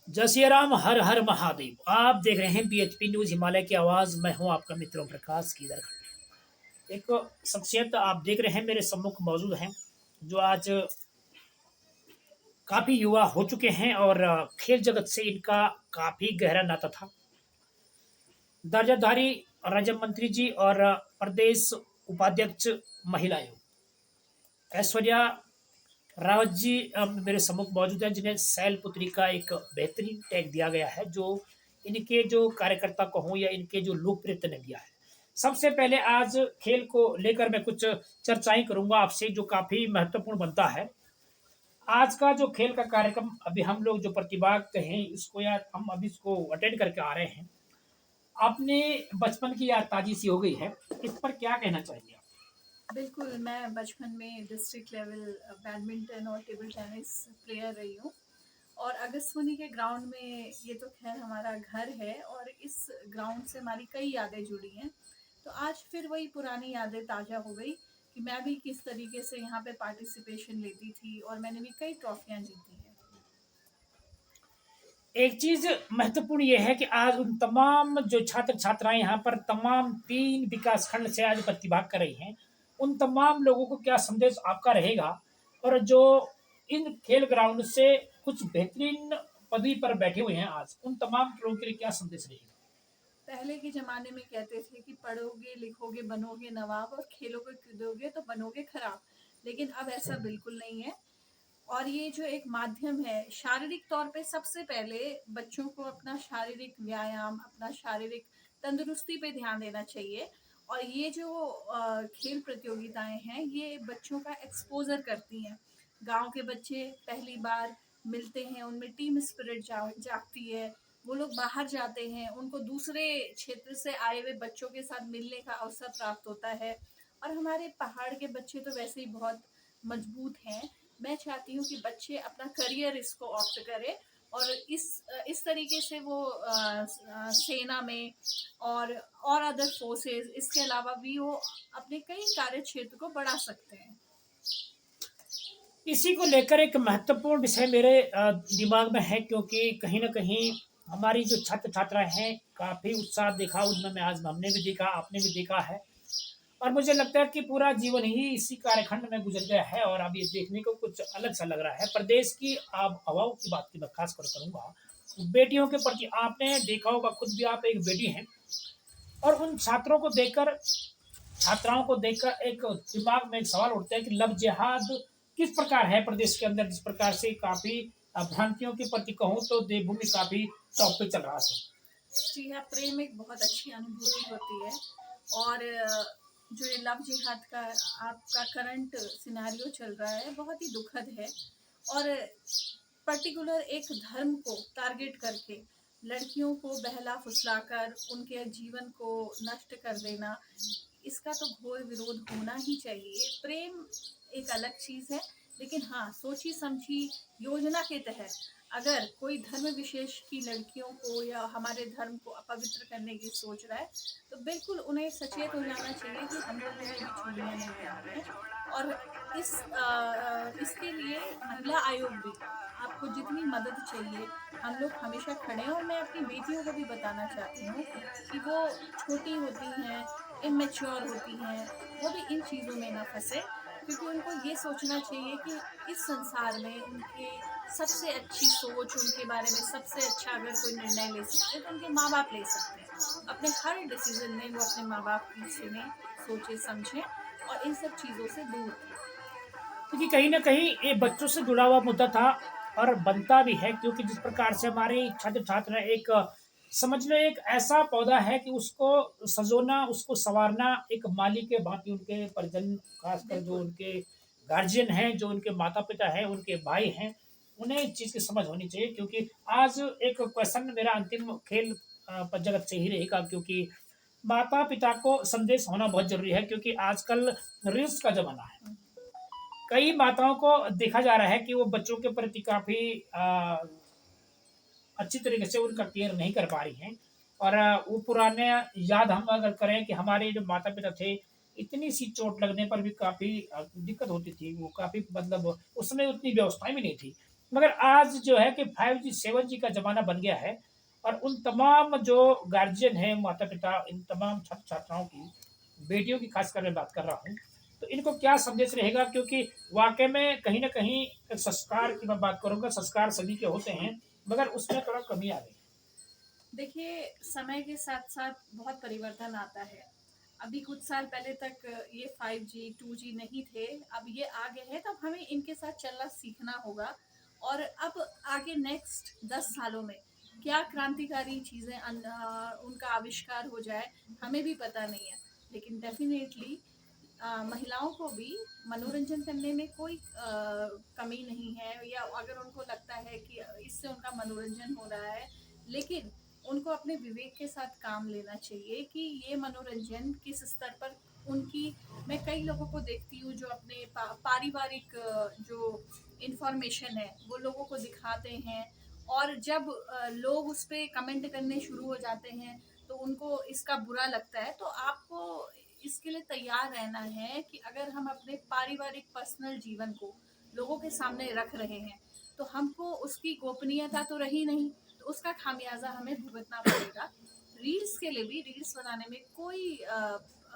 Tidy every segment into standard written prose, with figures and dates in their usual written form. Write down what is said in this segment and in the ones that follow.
जय श्री राम, हर हर महादेव। आप देख रहे हैं बीएचपी न्यूज हिमालय की आवाज। मैं हूं आपका मित्र ओम प्रकाश कीदर खंडे। एक शख्सियत आप देख रहे हैं मेरे सम्मुख मौजूद हैं, जो आज काफी युवा हो चुके हैं और खेल जगत से इनका काफी गहरा नाता था। दर्जाधारी राज्य मंत्री जी और प्रदेश उपाध्यक्ष महिला आयोग ऐश्वर्या रावत जी मेरे सम्मुख मौजूद हैं, जिन्हें शैल पुत्री का एक बेहतरीन टैग दिया गया है, जो इनके जो कार्यकर्ता को हो या इनके जो लोकप्रियता ने दिया है। सबसे पहले आज खेल को लेकर मैं कुछ चर्चाएं करूंगा आपसे, जो काफी महत्वपूर्ण बनता है। आज का जो खेल का कार्यक्रम अभी हम लोग जो प्रतिभाग कहें इसको, या हम अभी इसको अटेंड करके आ रहे हैं, अपने बचपन की याद ताजी सी हो गई है। इस पर क्या कहना चाहिए आप? बिल्कुल, मैं बचपन में डिस्ट्रिक्ट लेवल बैडमिंटन और टेबल टेनिस प्लेयर रही हूँ। और अगस्त्यमुनि के ग्राउंड में, ये तो खैर हमारा घर है और इस ग्राउंड से हमारी कई यादें जुड़ी हैं। तो आज फिर वही पुरानी यादें ताज़ा हो गई कि मैं भी किस तरीके से यहाँ पे पार्टिसिपेशन लेती थी और मैंने भी कई ट्रॉफियाँ जीती हैं। एक चीज महत्वपूर्ण यह है कि आज उन तमाम जो छात्र छात्राएं यहाँ पर तमाम 3 विकास खंड से आज प्रतिभाग कर रही हैं, उन तमाम लोगों को क्या संदेश आपका रहेगा? और जो इन खेल ग्राउंड से कुछ बेहतरीन पदवी पर बैठे हुए हैं आज, उन तमाम लोगों के लिए क्या संदेश रहेगा? पहले के ज़माने में कहते थे कि पढ़ोगे लिखोगे बनोगे नवाब और खेलोगे कूदोगे तो बनोगे खराब, लेकिन अब ऐसा बिल्कुल नहीं है। और ये जो एक माध्यम है, शारीरिक तौर पे सबसे पहले बच्चों को अपना शारीरिक व्यायाम, अपना शारीरिक तंदुरुस्ती पे ध्यान देना चाहिए। और ये जो खेल प्रतियोगिताएं हैं, ये बच्चों का एक्सपोजर करती हैं। गांव के बच्चे पहली बार मिलते हैं, उनमें टीम स्पिरिट जागती है। वो लोग बाहर जाते हैं, उनको दूसरे क्षेत्र से आए हुए बच्चों के साथ मिलने का अवसर प्राप्त होता है। और हमारे पहाड़ के बच्चे तो वैसे ही बहुत मजबूत हैं। मैं चाहती हूँ कि बच्चे अपना करियर इसको ऑप्ट करें और इस तरीके से वो सेना में और अदर फोर्सेस, इसके अलावा भी वो अपने कई कार्य क्षेत्र को बढ़ा सकते हैं। इसी को लेकर एक महत्वपूर्ण विषय मेरे दिमाग में है, क्योंकि कहीं ना कहीं हमारी जो छात्र छात्राएं हैं काफी उत्साह देखा उनमें। मैं आज हमने भी देखा, आपने भी देखा है, और मुझे लगता है कि पूरा जीवन ही इसी कार्यखंड में गुजर गया है। और अब ये देखने को कुछ अलग सा लग रहा है। प्रदेश की आब हवाओं की बात की मैं खास कर करूंगा। बेटियों के प्रति आपने देखा होगा, खुद भी आप एक बेटी हैं, और उन छात्रों को देखकर, छात्राओं को देखकर एक दिमाग में एक सवाल उठता है कि लव जिहाद किस प्रकार है प्रदेश के अंदर। जिस प्रकार से काफी भ्रांतियों के प्रति कहूँ तो देवभूमि काफी टॉप पे चल रहा है। जी हाँ, प्रेम एक बहुत अच्छी अनुभूति होती है। और जो ये लव जिहाद का आपका करंट सिनेरियो चल रहा है, बहुत ही दुखद है। और पर्टिकुलर एक धर्म को टारगेट करके लड़कियों को बहला फुसलाकर उनके जीवन को नष्ट कर देना, इसका तो घोर विरोध होना ही चाहिए। प्रेम एक अलग चीज़ है, लेकिन हाँ, सोची समझी योजना के तहत अगर कोई धर्म विशेष की लड़कियों को या हमारे धर्म को अपवित्र करने की सोच रहा है, तो बिल्कुल उन्हें सचेत हो जाना चाहिए कि हम लोगों ने भी चूड़ियाँ नहीं पहनी है। और इसके लिए महिला आयोग भी, आपको जितनी मदद चाहिए हम लोग हमेशा खड़े हैं। और मैं अपनी बेटियों को भी बताना चाहती हूँ कि वो छोटी होती हैं, इमेच्योर होती हैं, वो भी इन चीज़ों में ना फंसे, क्योंकि उनको ये सोचना चाहिए कि इस संसार में उनके सबसे अच्छी सोच, उनके बारे में सबसे अच्छा अगर कोई निर्णय ले सकते हैं तो उनके माँ बाप ले सकते हैं। अपने हर डिसीजन में वो अपने माँ बाप की सुने, सोचे समझें और इन सब चीज़ों से दूर रहें। क्योंकि कहीं न कहीं ये बच्चों से जुड़ा हुआ मुद्दा था, और बनता भी है, क्योंकि जिस प्रकार से हमारे छात्र-छात्र एक समझ लो एक ऐसा पौधा है कि उसको सजोना, उसको सँवारना एक माली के भाँति उनके परिजन, खासकर जो बिल्कुल। उनके गार्जियन हैं, जो उनके माता-पिता हैं, उनके भाई हैं, उन्हें इस चीज़ की समझ होनी चाहिए। क्योंकि आज एक क्वेश्चन मेरा अंतिम खेल जगत से ही रहेगा, क्योंकि माता-पिता को संदेश होना बहुत ज़रूरी है, क्योंकि आजकल रील्स का ज़माना है। कई माताओं को देखा जा रहा है कि वो बच्चों के प्रति काफ़ी अच्छी तरीके से उनका केयर नहीं कर पा रही हैं। और वो पुराने याद हम अगर करें कि हमारे जो माता-पिता थे, इतनी सी चोट लगने पर भी काफ़ी दिक्कत होती थी। वो काफ़ी मतलब उस समय उतनी व्यवस्थाएँ भी नहीं थी। मगर आज जो है कि 5G 7G का ज़माना बन गया है और उन तमाम जो गार्जियन हैं, माता-पिता, इन तमाम छात्र-छात्राओं की, बेटियों की ख़ासकर मैं बात कर रहा हूँ, तो इनको क्या संदेश रहेगा? क्योंकि वाक़ई में कहीं न कहीं एक संस्कार की मैं बात करूँगा, संस्कार सभी के होते हैं, मगर उसमें थोड़ा कमी आ गई। देखिए, समय के साथ-साथ बहुत परिवर्तन आता है। अभी कुछ साल पहले तक ये 5G, 2G नहीं थे, अब ये आ गए हैं, तो अब हमें इनके साथ चलना सीखना होगा और अब आगे नेक्स्ट 10 सालों में क्या क्रांतिकारी चीज़ें उनका आविष्कार हो जाए, हमें भी पता नहीं है। लेकिन डेफ़िनेटली महिलाओं को भी मनोरंजन करने में कोई कमी नहीं है या अगर उनको लगता है कि इससे उनका मनोरंजन हो रहा है, लेकिन उनको अपने विवेक के साथ काम लेना चाहिए कि ये मनोरंजन किस स्तर पर उनकी मैं कई लोगों को देखती हूँ जो अपने पारिवारिक जो इंफॉर्मेशन है वो लोगों को दिखाते हैं और जब लोग उस पर कमेंट करने शुरू हो जाते हैं तो उनको इसका बुरा लगता है। तो आपको इसके लिए तैयार रहना है कि अगर हम अपने पारिवारिक पर्सनल जीवन को लोगों के सामने रख रहे हैं तो हमको उसकी गोपनीयता तो रही नहीं, तो उसका खामियाजा हमें भुगतना पड़ेगा। रील्स के लिए भी रील्स बनाने में कोई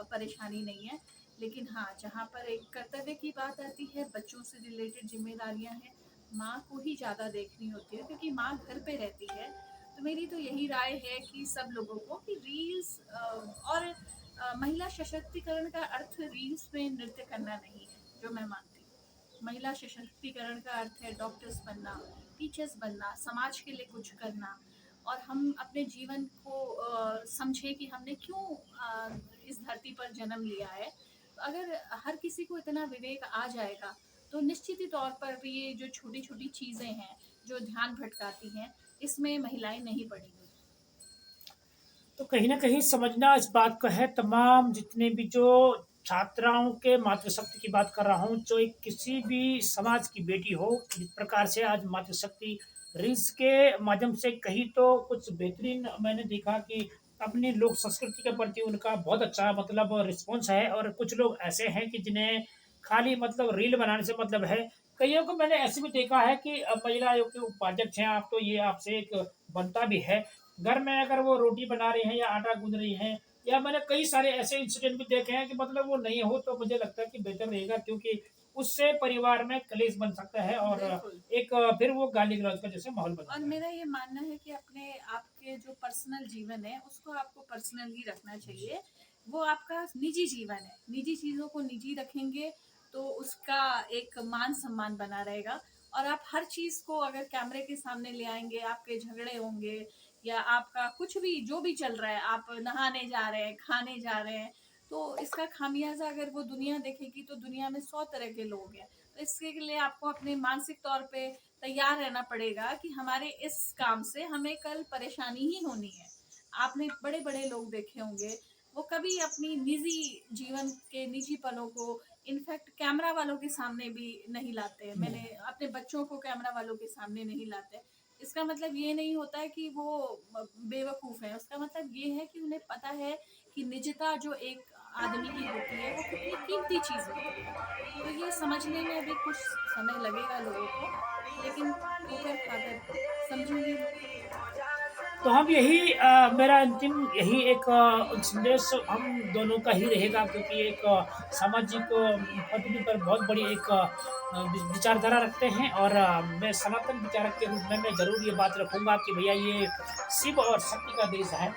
परेशानी नहीं है, लेकिन हाँ, जहाँ पर एक कर्तव्य की बात आती है, बच्चों से रिलेटेड जिम्मेदारियां हैं, माँ को ही ज़्यादा देखनी होती है क्योंकि माँ घर पे रहती है। तो मेरी तो यही राय है कि सब लोगों को कि रील्स और महिला सशक्तिकरण का अर्थ रील्स में नृत्य करना नहीं है, जो मैं मानती हूँ। महिला सशक्तिकरण का अर्थ है डॉक्टर्स बनना, टीचर्स बनना, समाज के लिए कुछ करना और हम अपने जीवन को समझे कि हमने क्यों इस धरती पर जन्म लिया है। तो अगर हर किसी को इतना विवेक आ जाएगा तो निश्चित ही तौर पर ये जो छोटी छोटी चीज़ें हैं जो ध्यान भटकाती हैं, इसमें महिलाएं नहीं पड़ेंगी। तो कहीं न कहीं समझना इस बात का है, तमाम जितने भी जो छात्राओं के मातृशक्ति की बात कर रहा हूँ, जो एक किसी भी समाज की बेटी हो, जिस प्रकार से आज मातृशक्ति रील्स के माध्यम से कहीं तो कुछ बेहतरीन मैंने देखा कि अपनी लोक संस्कृति के प्रति उनका बहुत अच्छा मतलब रिस्पॉन्स है और कुछ लोग ऐसे हैं कि जिन्हें खाली मतलब रील बनाने से मतलब है। कइयों को मैंने ऐसे भी देखा है कि महिला आयोग के उपाध्यक्ष हैं आप, तो ये आपसे एक बनता भी है घर में अगर वो रोटी बना रही हैं या आटा गूँध रही हैं या मैंने कई सारे ऐसे इंसिडेंट भी देखे हैं कि मतलब वो नहीं हो तो मुझे लगता है कि बेहतर रहेगा क्योंकि उससे परिवार में कलेश बन सकता है और बिल्कुल। एक फिर वो गाली-गलौज का जैसे माहौल बन और जाता है। मेरा ये मानना है कि अपने आपके जो पर्सनल जीवन है उसको आपको पर्सनल ही रखना चाहिए। वो आपका निजी जीवन है, निजी चीज़ों को निजी रखेंगे तो उसका एक मान सम्मान बना रहेगा और आप हर चीज़ को अगर कैमरे के सामने ले आएंगे, आपके झगड़े होंगे या आपका कुछ भी जो भी चल रहा है, आप नहाने जा रहे हैं, खाने जा रहे हैं, तो इसका खामियाजा अगर वो दुनिया देखेगी तो दुनिया में 100 तरह के लोग हैं। तो इसके लिए आपको अपने मानसिक तौर पे तैयार रहना पड़ेगा कि हमारे इस काम से हमें कल परेशानी ही होनी है। आपने बड़े-बड़े लोग देखे होंगे, वो कभी अपनी निजी जीवन के निजी पलों को इनफैक्ट कैमरा वालों के सामने भी नहीं लाते हैं। मैंने अपने बच्चों को कैमरा वालों के सामने नहीं लाते। इसका मतलब ये नहीं होता है कि वो बेवकूफ़ हैं, उसका मतलब ये है कि उन्हें पता है कि निजता जो एक आदमी की होती है, वो कितनी कीमती चीज़ होती है। तो ये समझने में अभी कुछ समय लगेगा लोगों को, लेकिन ठोकर खाकर समझेंगे लोग। तो हम यही मेरा अंतिम यही एक संदेश हम दोनों का ही रहेगा क्योंकि एक सामाजिक पटरी पर बहुत बड़ी एक विचारधारा रखते हैं और मैं सनातन विचारक के रूप में मैं ज़रूर ये बात रखूँगा कि भैया ये शिव और शक्ति का देश है।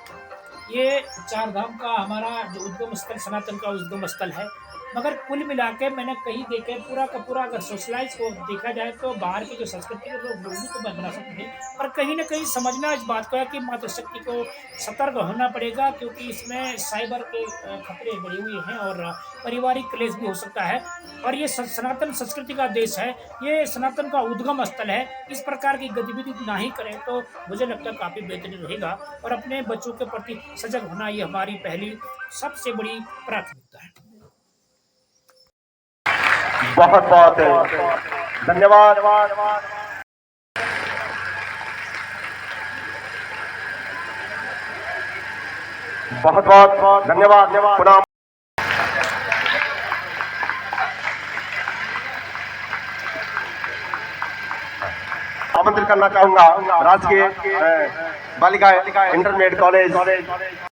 ये चार धाम का हमारा जो उद्गम स्थल सनातन का उद्गम स्थल है। मगर कुल मिला के मैंने कहीं देखे पूरा का पूरा अगर सोशलाइज़ को देखा जाए तो बाहर की जो संस्कृति के लोग भी तो बना सकते हैं। पर कहीं न कहीं समझना इस बात को है कि मातृशक्ति को सतर्क होना पड़ेगा क्योंकि इसमें साइबर के खतरे बढ़े हुए हैं और पारिवारिक क्लेश भी हो सकता है। और ये सनातन संस्कृति का देश है, ये सनातन का उद्गम स्थल है। इस प्रकार की गतिविधि ना ही करें तो मुझे लगता है काफ़ी बेहतरीन रहेगा और अपने बच्चों के प्रति सजग होना ये हमारी पहली सबसे बड़ी प्राथमिकता है। बहुत बहुत धन्यवाद। बहुत बहुत धन्यवाद। पुनः आमंत्रित करना चाहूंगा राजकीय बालिका इंटरमीडिएट कॉलेज